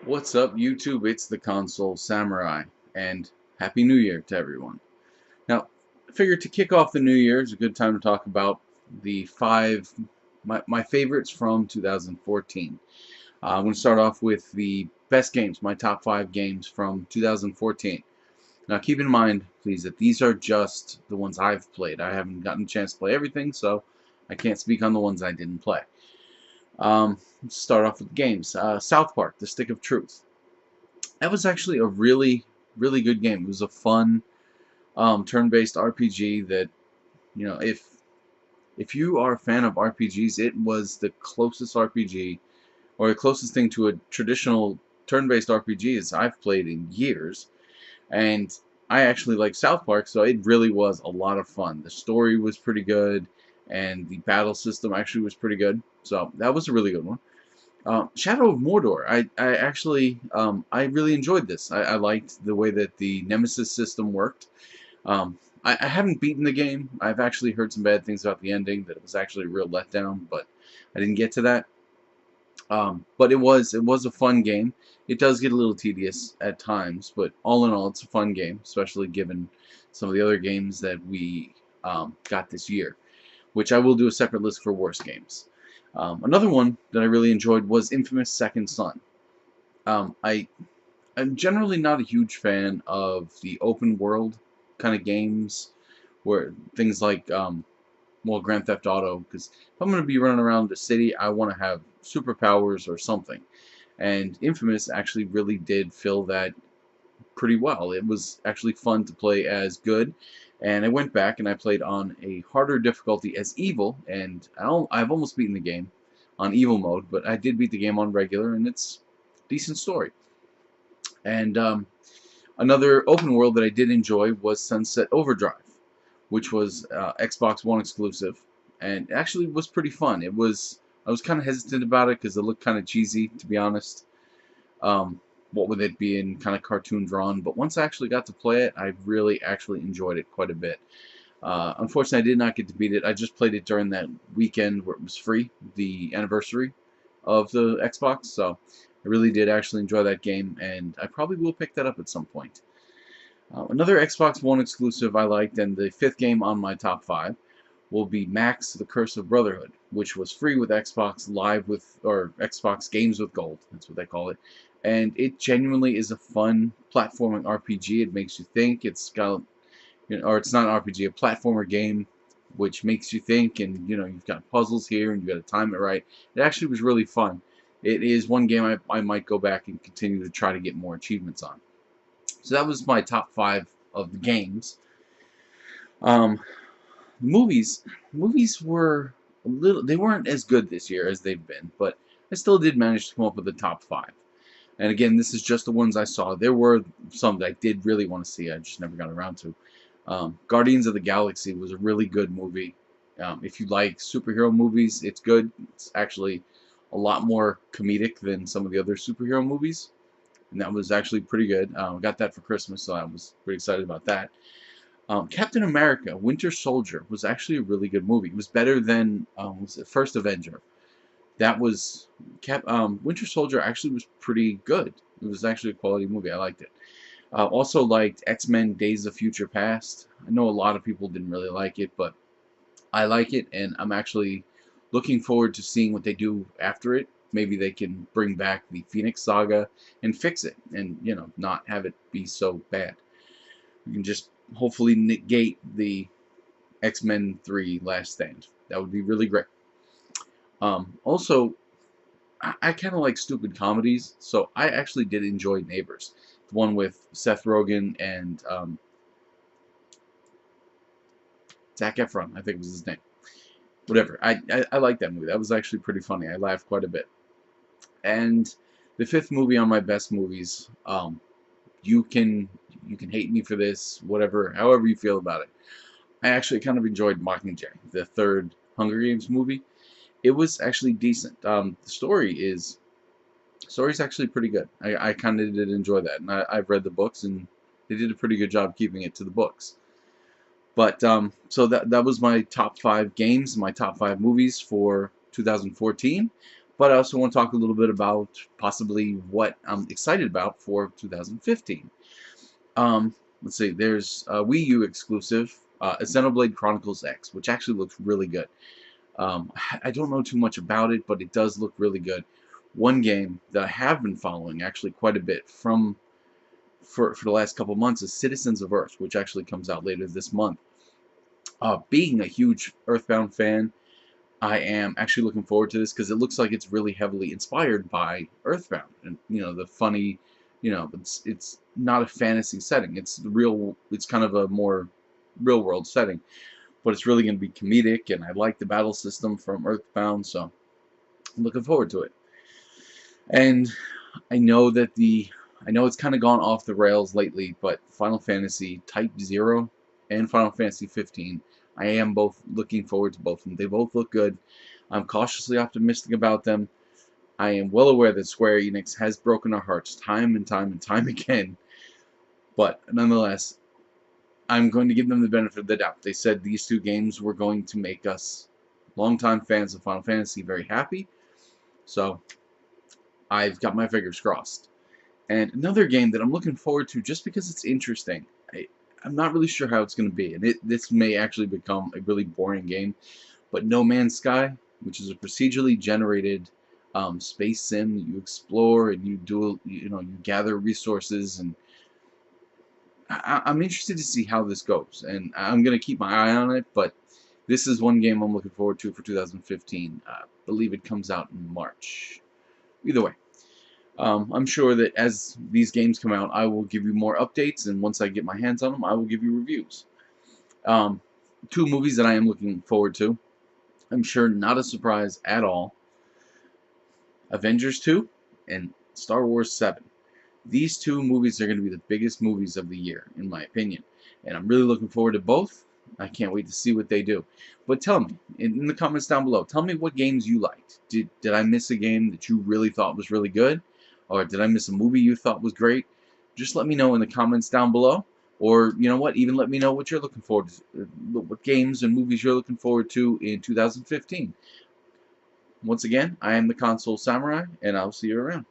What's up, YouTube? It's the Console Samurai, and Happy New Year to everyone. Now, I figured to kick off the new year is a good time to talk about the my favorites from 2014. I'm going to start off with the best games, my top 5 games from 2014. Now, keep in mind, please, that these are just the ones I've played. I haven't gotten a chance to play everything, so I can't speak on the ones I didn't play. Let's start off with the games. South Park: The Stick of Truth. That was actually a really good game. It was a fun turn-based RPG that, if you are a fan of RPGs, it was the closest RPG or the closest thing to a traditional turn-based RPG as I've played in years. And I actually like South Park, so it really was a lot of fun. The story was pretty good, and the battle system actually was pretty good. So that was a really good one. Shadow of Mordor. I actually I really enjoyed this. I liked the way that the Nemesis system worked. I haven't beaten the game. I've actually heard some bad things about the ending, that it was actually a real letdown, but I didn't get to that. But it was a fun game. It does get a little tedious at times, but all in all, it's a fun game, especially given some of the other games that we got this year, which I will do a separate list for worst games. Another one that I really enjoyed was Infamous Second Son. I'm generally not a huge fan of the open world kind of games, where things like well, Grand Theft Auto, because if I'm going to be running around the city, I want to have superpowers or something. And Infamous actually really did fill that pretty well. It was actually fun to play as good, and I went back and I played on a harder difficulty as evil, and I've almost beaten the game on evil mode, but I did beat the game on regular, and it's a decent story. And another open world that I did enjoy was Sunset Overdrive, which was Xbox One exclusive, and actually was pretty fun. I was kind of hesitant about it because it looked kind of cheesy, to be honest. What with it being kind of cartoon drawn, but once I actually got to play it, I really actually enjoyed it quite a bit. Unfortunately, I did not get to beat it. I just played it during that weekend where it was free, the anniversary of the Xbox, so I really did actually enjoy that game, and I probably will pick that up at some point. Another Xbox One exclusive I liked, and the 5th game on my top 5, will be Max: The Curse of Brotherhood, which was free with Xbox Live with, or Xbox Games with Gold, that's what they call it. And it genuinely is a fun platforming RPG. It makes you think. It's got, or it's not an RPG, a platformer game, which makes you think, and you've got puzzles here, and you've got to time it right. It actually was really fun. It is one game I might go back and continue to try to get more achievements on. So that was my top 5 of the games. Um, movies were they weren't as good this year as they've been, but I still did manage to come up with the top 5. And again, this is just the ones I saw. There were some that I did really want to see. I just never got around to. Guardians of the Galaxy was a really good movie. If you like superhero movies, it's good. It's actually a lot more comedic than some of the other superhero movies, and that was actually pretty good. I got that for Christmas, so I was pretty excited about that. Captain America: Winter Soldier was actually a really good movie. It was better than was it First Avenger. That was Winter Soldier actually was pretty good. It was actually a quality movie. I liked it. Also liked X-Men: Days of Future Past. I know a lot of people didn't really like it, but I like it, and I'm actually looking forward to seeing what they do after it. Maybe they can bring back the Phoenix Saga and fix it, and not have it be so bad. We can just hopefully negate the X-Men 3 Last Stand. That would be really great. Also, I kind of like stupid comedies, so I actually did enjoy Neighbors, the one with Seth Rogen and Zac Efron, I think was his name. Whatever. I like that movie. That was actually pretty funny. I laughed quite a bit. And the 5th movie on my best movies, you can hate me for this, whatever, however you feel about it. I actually kind of enjoyed Mockingjay, the 3rd Hunger Games movie. It was actually decent. The story's actually pretty good. I kind of did enjoy that, and I've read the books, and they did a pretty good job keeping it to the books. But so that was my top 5 games, my top 5 movies for 2014. But I also want to talk a little bit about possibly what I'm excited about for 2015. Let's see, there's a Wii U exclusive, Xenoblade Chronicles X, which actually looks really good. I don't know too much about it, but it does look really good. One game that I have been following actually quite a bit for the last couple months is Citizens of Earth, which actually comes out later this month. Being a huge Earthbound fan, I am actually looking forward to this because it looks like it's really heavily inspired by Earthbound, and the funny, it's not a fantasy setting. It's the real. It's kind of a more real world setting, but it's really going to be comedic, and I like the battle system from Earthbound, so I'm looking forward to it. And I know that I know it's kind of gone off the rails lately, but Final Fantasy Type 0 and Final Fantasy 15, I am both looking forward to both of them. They both look good. I'm cautiously optimistic about them. I am well aware that Square Enix has broken our hearts time and time and time again, but nonetheless, I'm going to give them the benefit of the doubt. They said these two games were going to make us longtime fans of Final Fantasy very happy, so I've got my fingers crossed. And another game that I'm looking forward to just because it's interesting. I'm not really sure how it's going to be, and this may actually become a really boring game, but No Man's Sky, which is a procedurally generated space sim. You explore and you gather resources, and I'm interested to see how this goes, and I'm going to keep my eye on it, but this is one game I'm looking forward to for 2015. I believe it comes out in March. Either way, I'm sure that as these games come out, I will give you more updates, and once I get my hands on them, I will give you reviews. Two movies that I am looking forward to. I'm sure not a surprise at all. Avengers 2 and Star Wars 7. These two movies are going to be the biggest movies of the year, in my opinion. And I'm really looking forward to both. I can't wait to see what they do. But tell me, in the comments down below, tell me what games you liked. Did I miss a game that you really thought was really good? Or did I miss a movie you thought was great? Just let me know in the comments down below. Or, you know what, even let me know what you're looking forward to, what games and movies you're looking forward to in 2015. Once again, I am the Console Samurai, and I'll see you around.